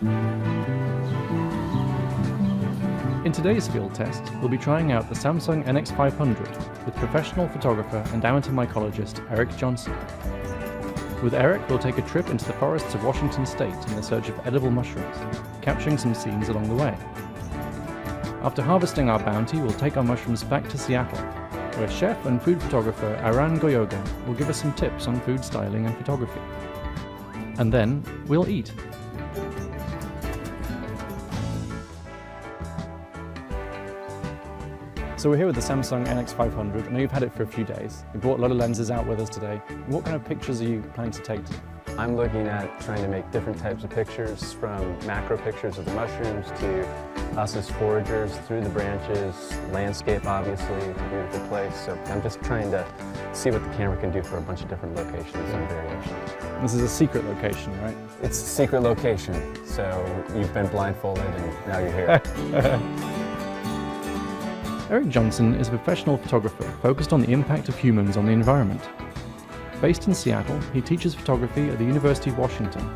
In today's field test, we'll be trying out the Samsung NX500 with professional photographer and amateur mycologist Eric Johnson. With Eric, we'll take a trip into the forests of Washington State in the search of edible mushrooms, capturing some scenes along the way. After harvesting our bounty, we'll take our mushrooms back to Seattle, where chef and food photographer Aran Goyoga will give us some tips on food styling and photography. And then, we'll eat. So we're here with the Samsung NX500. I know you've had it for a few days. You brought a lot of lenses out with us today. What kind of pictures are you planning to take today? I'm looking at trying to make different types of pictures, from macro pictures of the mushrooms to us as foragers through the branches, landscape obviously, it's a beautiful place. So I'm just trying to see what the camera can do for a bunch of different locations and variations. This is a secret location, right? It's a secret location, so you've been blindfolded and now you're here. Eric Johnson is a professional photographer focused on the impact of humans on the environment. Based in Seattle, he teaches photography at the University of Washington.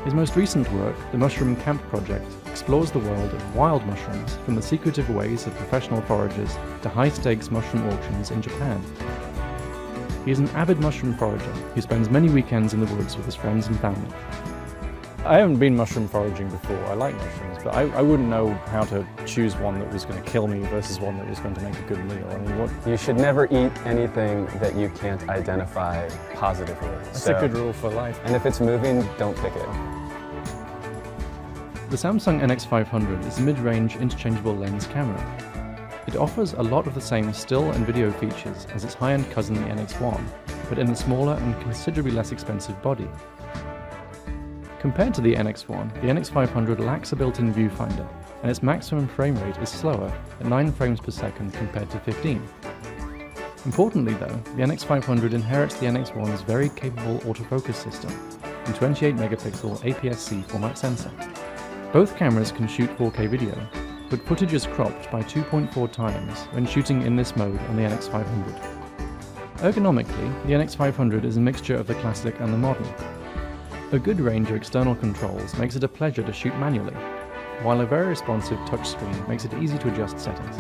His most recent work, the Mushroom Camp Project, explores the world of wild mushrooms, from the secretive ways of professional foragers to high-stakes mushroom auctions in Japan. He is an avid mushroom forager who spends many weekends in the woods with his friends and family. I haven't been mushroom foraging before. I like mushrooms, but I wouldn't know how to choose one that was going to kill me versus one that was going to make a good meal. I mean, what? You should never eat anything that you can't identify positively. That's a good rule for life. And if it's moving, don't pick it. The Samsung NX500 is a mid-range interchangeable lens camera. It offers a lot of the same still and video features as its high-end cousin the NX1, but in a smaller and considerably less expensive body. Compared to the NX1, the NX500 lacks a built-in viewfinder, and its maximum frame rate is slower at 9 frames per second compared to 15. Importantly though, the NX500 inherits the NX1's very capable autofocus system and 28 megapixel APS-C format sensor. Both cameras can shoot 4K video, but footage is cropped by 2.4 times when shooting in this mode on the NX500. Ergonomically, the NX500 is a mixture of the classic and the modern. A good range of external controls makes it a pleasure to shoot manually, while a very responsive touchscreen makes it easy to adjust settings.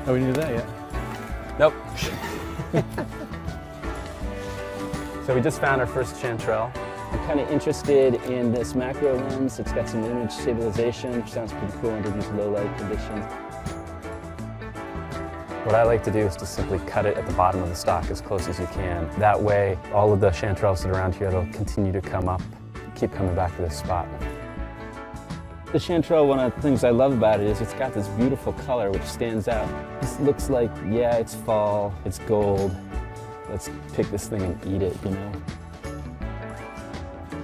Are we near there yet? Nope. So we just found our first chanterelle. I'm kind of interested in this macro lens. It's got some image stabilization, which sounds pretty cool under these low light conditions. What I like to do is to simply cut it at the bottom of the stock as close as you can. That way, all of the chanterelles that are around here, they'll continue to come up, keep coming back to this spot. The chanterelle, one of the things I love about it is it's got this beautiful color which stands out. This looks like, yeah, it's fall, it's gold. Let's pick this thing and eat it, you know?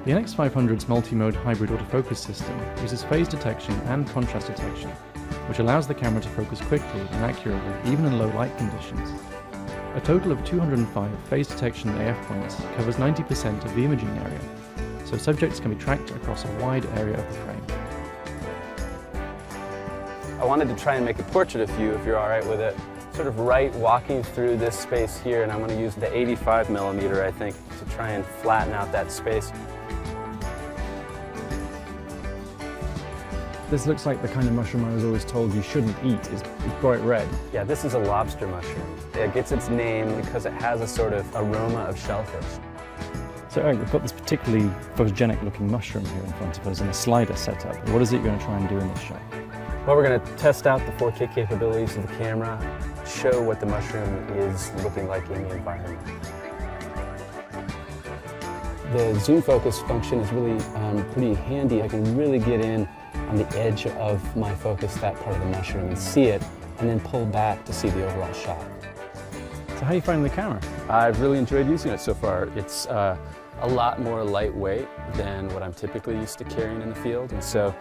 The NX500's multi-mode hybrid autofocus system uses phase detection and contrast detection, which allows the camera to focus quickly and accurately even in low light conditions. A total of 205 phase detection AF points covers 90% of the imaging area, so subjects can be tracked across a wide area of the frame. I wanted to try and make a portrait of you, if you're all right with it. Sort of walking through this space here, and I'm going to use the 85mm, I think, to try and flatten out that space. This looks like the kind of mushroom I was always told you shouldn't eat. It's bright red. Yeah, this is a lobster mushroom. It gets its name because it has a sort of aroma of shellfish. So Eric, we've got this particularly photogenic looking mushroom here in front of us in a slider setup. What is it you're going to try and do in this shot? Well, we're going to test out the 4K capabilities of the camera, show what the mushroom is looking like in the environment. The zoom focus function is really pretty handy. I can really get in on the edge of my focus, that part of the mushroom, and see it, and then pull back to see the overall shot. So how are you finding the camera? I've really enjoyed using it so far. It's a lot more lightweight than what I'm typically used to carrying in the field, and so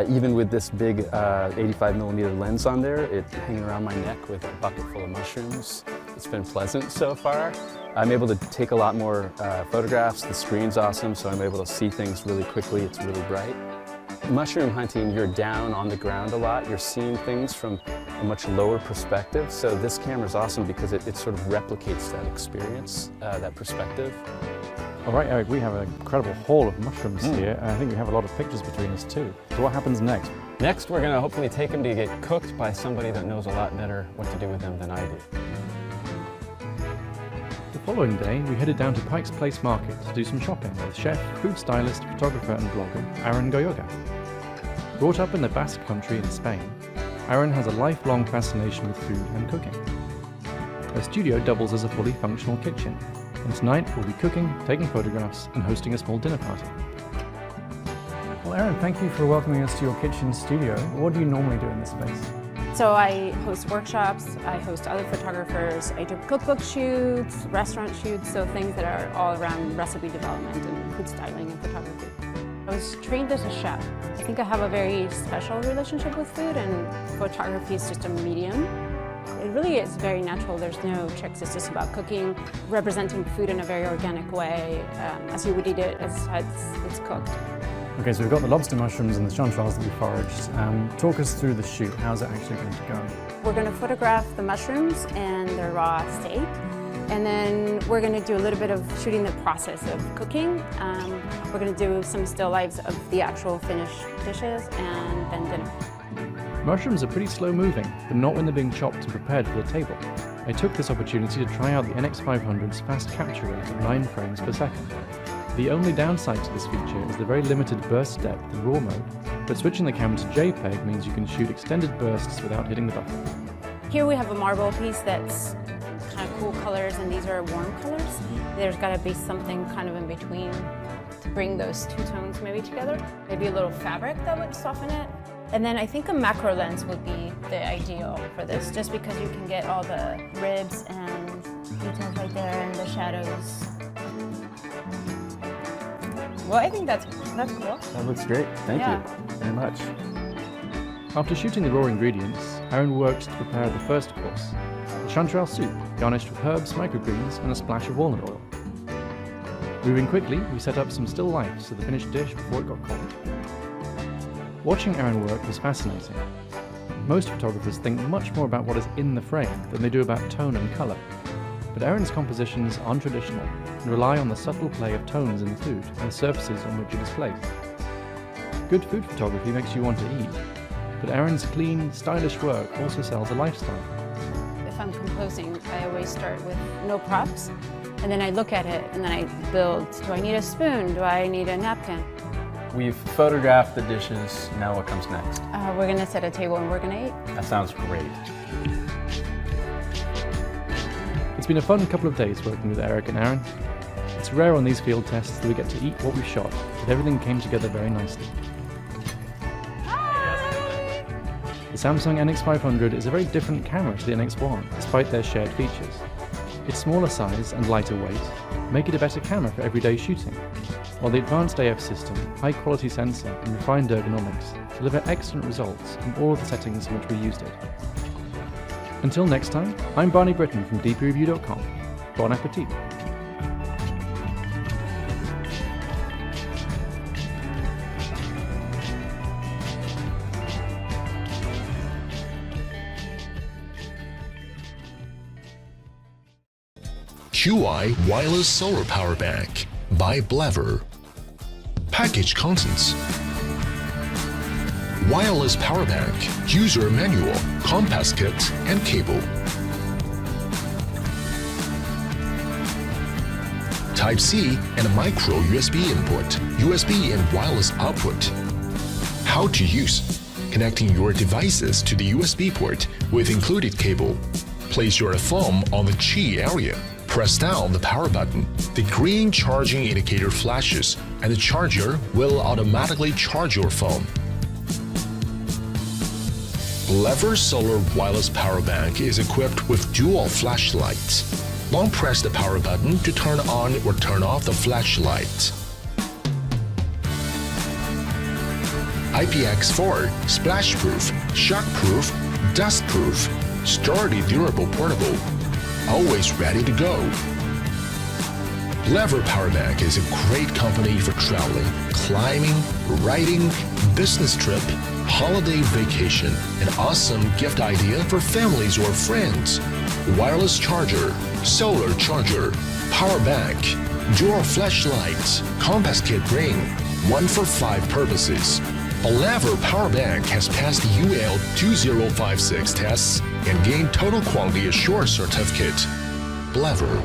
even with this big 85mm lens on there, it's hanging around my neck with a bucket full of mushrooms. It's been pleasant so far. I'm able to take a lot more photographs. The screen's awesome, so I'm able to see things really quickly. It's really bright. Mushroom hunting, you're down on the ground a lot. You're seeing things from a much lower perspective. So this camera's awesome because it sort of replicates that experience, that perspective. All right, Eric, we have an incredible haul of mushrooms here, and I think we have a lot of pictures between us too. So what happens next? Next, we're gonna hopefully take them to get cooked by somebody that knows a lot better what to do with them than I do. The following day, we headed down to Pike's Place Market to do some shopping with chef, food stylist, photographer and blogger Aaron Goyoga. Brought up in the Basque Country in Spain, Aaron has a lifelong fascination with food and cooking. Her studio doubles as a fully functional kitchen, and tonight we'll be cooking, taking photographs and hosting a small dinner party. Well, Aaron, thank you for welcoming us to your kitchen studio. What do you normally do in this space? So I host workshops, I host other photographers, I do cookbook shoots, restaurant shoots, so things that are all around recipe development and food styling and photography. I was trained as a chef. I think I have a very special relationship with food, and photography is just a medium. It really is very natural. There's no tricks. It's just about cooking, representing food in a very organic way, as you would eat it as it's cooked. Okay, so we've got the lobster mushrooms and the chanterelles that we foraged. Talk us through the shoot. How's it actually going to go? We're going to photograph the mushrooms and their raw state, and then we're going to do a little bit of shooting the process of cooking. We're going to do some still lifes of the actual finished dishes, and then dinner. Mushrooms are pretty slow moving, but not when they're being chopped and prepared for the table. I took this opportunity to try out the NX500's fast capture rate of 9 frames per second. The only downside to this feature is the very limited burst depth in RAW mode, but switching the camera to JPEG means you can shoot extended bursts without hitting the buffer. Here we have a marble piece that's kind of cool colors, and these are warm colors. There's got to be something kind of in between to bring those two tones maybe together. Maybe a little fabric that would soften it. And then I think a macro lens would be the ideal for this, just because you can get all the ribs and details right there and the shadows. Well, I think that's cool. That looks great. Thank you very much. After shooting the raw ingredients, Aaron worked to prepare the first course, the chanterelle soup, garnished with herbs, microgreens, and a splash of walnut oil. Moving quickly, we set up some still lifes of the finished dish before it got cold. Watching Aaron work was fascinating. Most photographers think much more about what is in the frame than they do about tone and colour. But Aaron's compositions aren't traditional and rely on the subtle play of tones in the food and the surfaces on which it is placed. Good food photography makes you want to eat, but Aaron's clean, stylish work also sells a lifestyle. If I'm composing, I always start with no props, and then I look at it and then I build. Do I need a spoon? Do I need a napkin? We've photographed the dishes. Now what comes next? We're going to set a table and we're going to eat. That sounds great. It's been a fun couple of days working with Eric and Aaron. It's rare on these field tests that we get to eat what we've shot, but everything came together very nicely. The Samsung NX500 is a very different camera to the NX1, despite their shared features. Its smaller size and lighter weight make it a better camera for everyday shooting, while the advanced AF system, high-quality sensor and refined ergonomics deliver excellent results in all of the settings in which we used it. Until next time, I'm Barney Britton from dpreview.com. Bon appetit! QI Wireless Solar Power Bank by Blever. Package contents: wireless power bank, user manual, compass kit, and cable. Type-C and micro USB input, USB and wireless output. How to use: connecting your devices to the USB port with included cable. Place your phone on the Qi area. Press down the power button. The green charging indicator flashes, and the charger will automatically charge your phone. Blever Solar Wireless Power Bank is equipped with dual flashlights. Long press the power button to turn on or turn off the flashlight. IPX4, splash-proof, shock-proof, dust-proof, sturdy, durable, portable. Always ready to go. Blever Power Bank is a great company for traveling, climbing, riding, business trip, holiday vacation, an awesome gift idea for families or friends. Wireless charger, solar charger, power bank, Dual flashlight, compass kit ring, 1 for 5 purposes. A lever power bank has passed UL 2056 tests and gained total quality assurance certificate. Lever